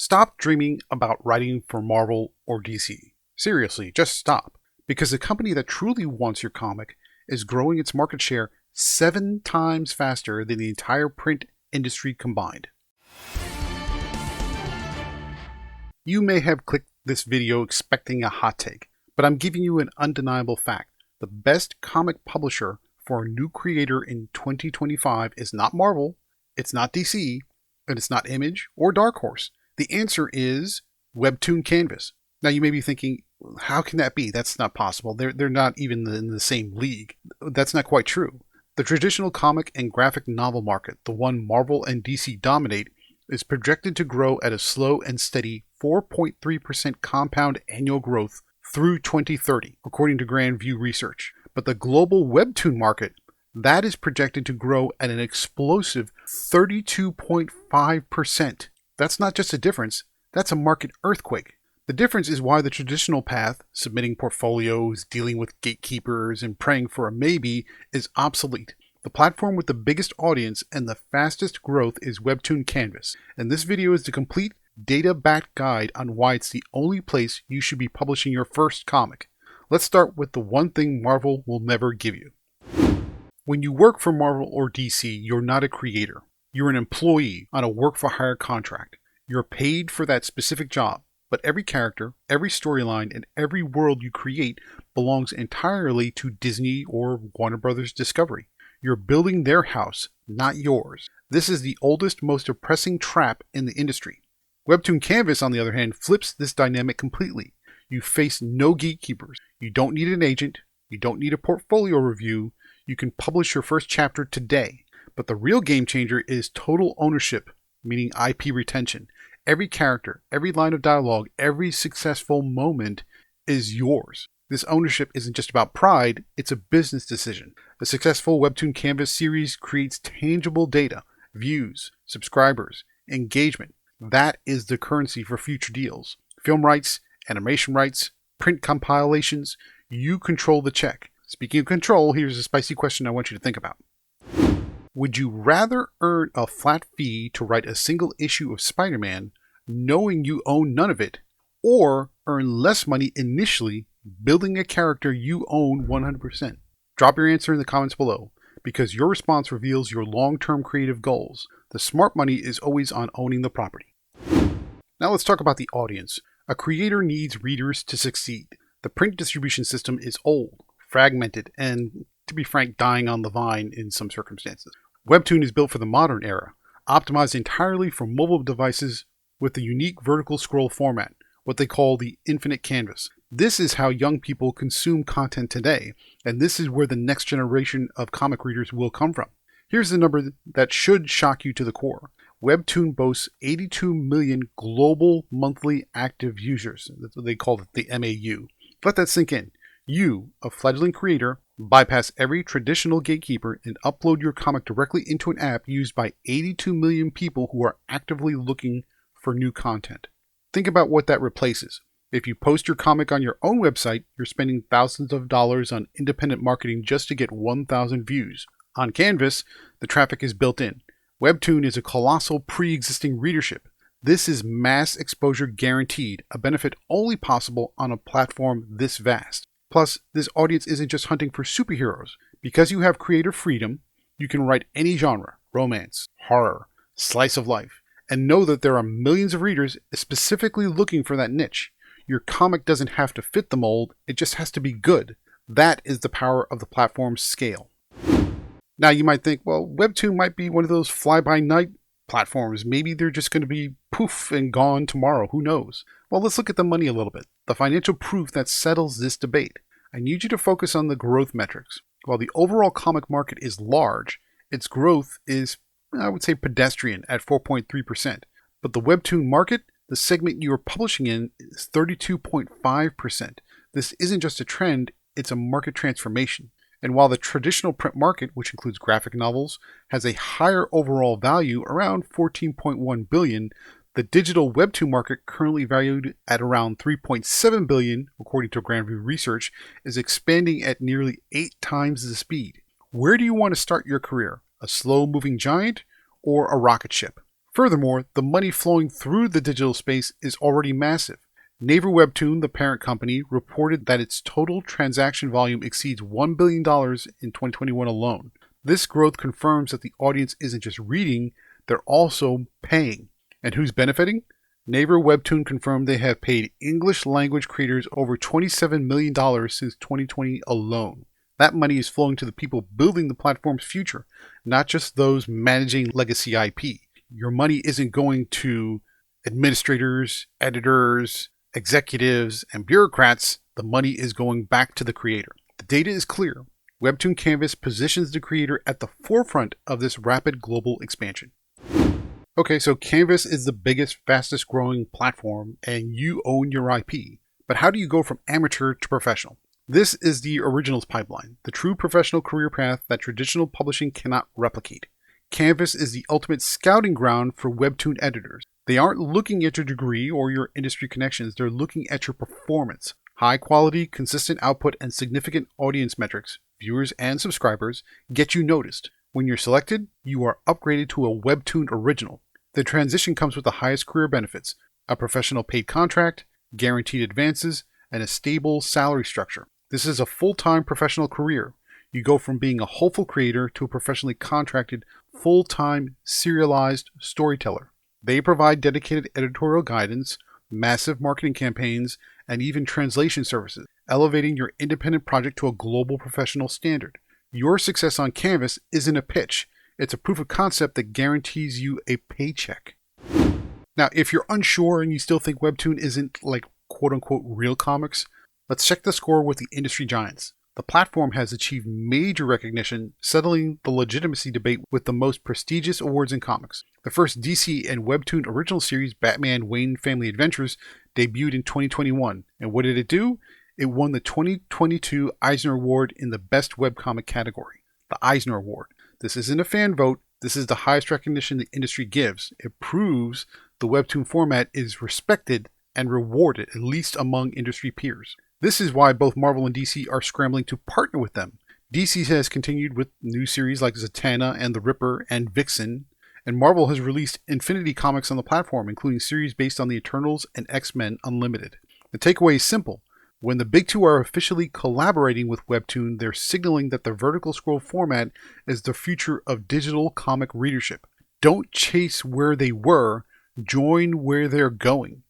Stop dreaming about writing for Marvel or DC. Seriously, just stop. Because the company that truly wants your comic is growing its market share 7 times faster than the entire print industry combined. You may have clicked this video expecting a hot take, but I'm giving you an undeniable fact. The best comic publisher for a new creator in 2025 is not Marvel, it's not DC, and it's not Image or Dark Horse. The answer is Webtoon Canvas. Now you may be thinking, how can that be? That's not possible. They're not even in the same league. That's not quite true. The traditional comic and graphic novel market, the one Marvel and DC dominate, is projected to grow at a slow and steady 4.3% compound annual growth through 2030, according to Grand View Research. But the global Webtoon market, that is projected to grow at an explosive 32.5%. That's not just a difference, that's a market earthquake. The difference is why the traditional path, submitting portfolios, dealing with gatekeepers, and praying for a maybe, is obsolete. The platform with the biggest audience and the fastest growth is Webtoon Canvas, and this video is the complete data-backed guide on why it's the only place you should be publishing your first comic. Let's start with the one thing Marvel will never give you. When you work for Marvel or DC, you're not a creator. You're an employee on a work-for-hire contract. You're paid for that specific job, but every character, every storyline, and every world you create belongs entirely to Disney or Warner Brothers Discovery. You're building their house, not yours. This is the oldest, most oppressing trap in the industry. Webtoon Canvas, on the other hand, flips this dynamic completely. You face no gatekeepers. You don't need an agent. You don't need a portfolio review. You can publish your first chapter today. But the real game changer is total ownership, meaning IP retention. Every character, every line of dialogue, every successful moment is yours. This ownership isn't just about pride, it's a business decision. A successful Webtoon Canvas series creates tangible data, views, subscribers, engagement. That is the currency for future deals. Film rights, animation rights, print compilations, you control the check. Speaking of control, here's a spicy question I want you to think about. Would you rather earn a flat fee to write a single issue of Spider-Man, knowing you own none of it, or earn less money initially building a character you own 100%? Drop your answer in the comments below, because your response reveals your long-term creative goals. The smart money is always on owning the property. Now let's talk about the audience. A creator needs readers to succeed. The print distribution system is old, fragmented, and, to be frank, dying on the vine in some circumstances. Webtoon is built for the modern era, optimized entirely for mobile devices with a unique vertical scroll format, what they call the infinite canvas. This is how young people consume content today, and this is where the next generation of comic readers will come from. Here's the number that should shock you to the core. Webtoon boasts 82 million global monthly active users. They call it the MAU. Let that sink in. You, a fledgling creator, bypass every traditional gatekeeper and upload your comic directly into an app used by 82 million people who are actively looking for new content. Think about what that replaces. If you post your comic on your own website, you're spending thousands of dollars on independent marketing just to get 1,000 views. On Canvas, the traffic is built in. Webtoon is a colossal pre-existing readership. This is mass exposure guaranteed, a benefit only possible on a platform this vast. Plus, this audience isn't just hunting for superheroes. Because you have creative freedom, you can write any genre, romance, horror, slice of life, and know that there are millions of readers specifically looking for that niche. Your comic doesn't have to fit the mold, it just has to be good. That is the power of the platform's scale. Now you might think, well, Webtoon might be one of those fly-by-night platforms. Maybe they're just going to be poof and gone tomorrow. Who knows? Well, let's look at the money a little bit. The financial proof that settles this debate. I need you to focus on the growth metrics. While the overall comic market is large, its growth is, I would say, pedestrian at 4.3%. But the Webtoon market, the segment you are publishing in, is 32.5%. This isn't just a trend, it's a market transformation. And while the traditional print market, which includes graphic novels, has a higher overall value, around $14.1 billion, the digital Webtoon market, currently valued at around $3.7 billion, according to Grand View Research, is expanding at nearly 8 times the speed. Where do you want to start your career? A slow-moving giant or a rocket ship? Furthermore, the money flowing through the digital space is already massive. Naver Webtoon, the parent company, reported that its total transaction volume exceeds $1 billion in 2021 alone. This growth confirms that the audience isn't just reading, they're also paying. And who's benefiting? Naver Webtoon confirmed they have paid English language creators over $27 million since 2020 alone. That money is flowing to the people building the platform's future, not just those managing legacy IP. Your money isn't going to administrators, editors, executives, and bureaucrats. The money is going back to the creator. The data is clear. Webtoon Canvas positions the creator at the forefront of this rapid global expansion. Okay, so Canvas is the biggest, fastest growing platform, and you own your IP. But how do you go from amateur to professional? This is the Originals pipeline, the true professional career path that traditional publishing cannot replicate. Canvas is the ultimate scouting ground for Webtoon editors. They aren't looking at your degree or your industry connections, they're looking at your performance. High quality, consistent output, and significant audience metrics, viewers and subscribers, get you noticed. When you're selected, you are upgraded to a Webtoon Original. The transition comes with the highest career benefits, a professional paid contract, guaranteed advances, and a stable salary structure. This is a full-time professional career. You go from being a hopeful creator to a professionally contracted, full-time, serialized storyteller. They provide dedicated editorial guidance, massive marketing campaigns, and even translation services, elevating your independent project to a global professional standard. Your success on Canvas isn't a pitch. It's a proof of concept that guarantees you a paycheck. Now, if you're unsure and you still think Webtoon isn't like quote-unquote real comics, let's check the score with the industry giants. The platform has achieved major recognition, settling the legitimacy debate with the most prestigious awards in comics. The first DC and Webtoon original series, Batman Wayne Family Adventures, debuted in 2021. And what did it do? It won the 2022 Eisner Award in the Best Webcomic category. The Eisner Award. This isn't a fan vote. This is the highest recognition the industry gives. It proves the Webtoon format is respected and rewarded, at least among industry peers. This is why both Marvel and DC are scrambling to partner with them. DC has continued with new series like Zatanna and the Ripper and Vixen, and Marvel has released Infinity Comics on the platform, including series based on the Eternals and X-Men Unlimited. The takeaway is simple. When the big two are officially collaborating with Webtoon, they're signaling that the vertical scroll format is the future of digital comic readership. Don't chase where they were, join where they're going.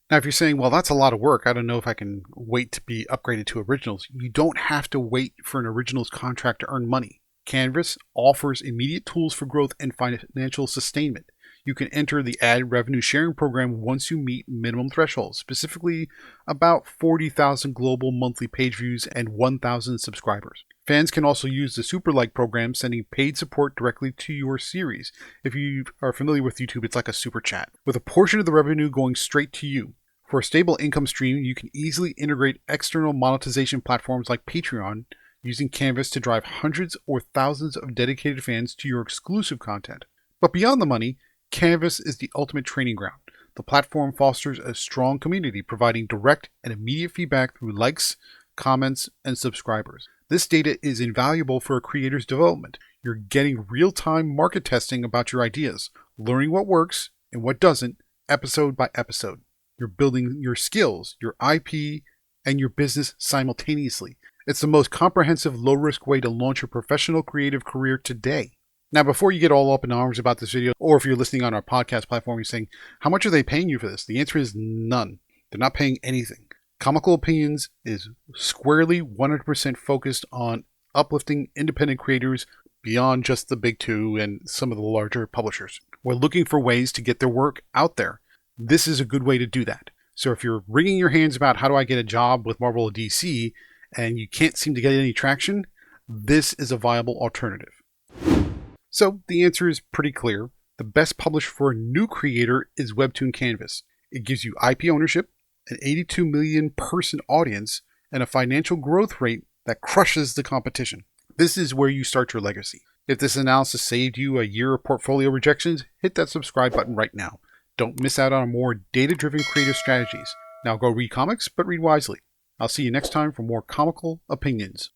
Now, if you're saying, well, that's a lot of work, I don't know if I can wait to be upgraded to Originals, you don't have to wait for an Originals contract to earn money. Canvas offers immediate tools for growth and financial sustainment. You can enter the ad revenue sharing program once you meet minimum thresholds, specifically about 40,000 global monthly page views and 1,000 subscribers. Fans can also use the Super Like program, sending paid support directly to your series. If you are familiar with YouTube, it's like a super chat, with a portion of the revenue going straight to you. For a stable income stream, you can easily integrate external monetization platforms like Patreon, using Canvas to drive hundreds or thousands of dedicated fans to your exclusive content. But beyond the money, Canvas is the ultimate training ground. The platform fosters a strong community, providing direct and immediate feedback through likes, comments, and subscribers. This data is invaluable for a creator's development. You're getting real-time market testing about your ideas, learning what works and what doesn't, episode by episode. You're building your skills, your IP, and your business simultaneously. It's the most comprehensive, low-risk way to launch a professional creative career today. Now, before you get all up in arms about this video, or if you're listening on our podcast platform, you're saying, how much are they paying you for this? The answer is none. They're not paying anything. Comical Opinions is squarely 100% focused on uplifting independent creators beyond just the big two and some of the larger publishers. We're looking for ways to get their work out there. This is a good way to do that. So if you're wringing your hands about how do I get a job with Marvel or DC and you can't seem to get any traction, this is a viable alternative. So the answer is pretty clear. The best publisher for a new creator is Webtoon Canvas. It gives you IP ownership, an 82 million person audience, and a financial growth rate that crushes the competition. This is where you start your legacy. If this analysis saved you a year of portfolio rejections, hit that subscribe button right now. Don't miss out on more data-driven creative strategies. Now go read comics, but read wisely. I'll see you next time for more Comical Opinions.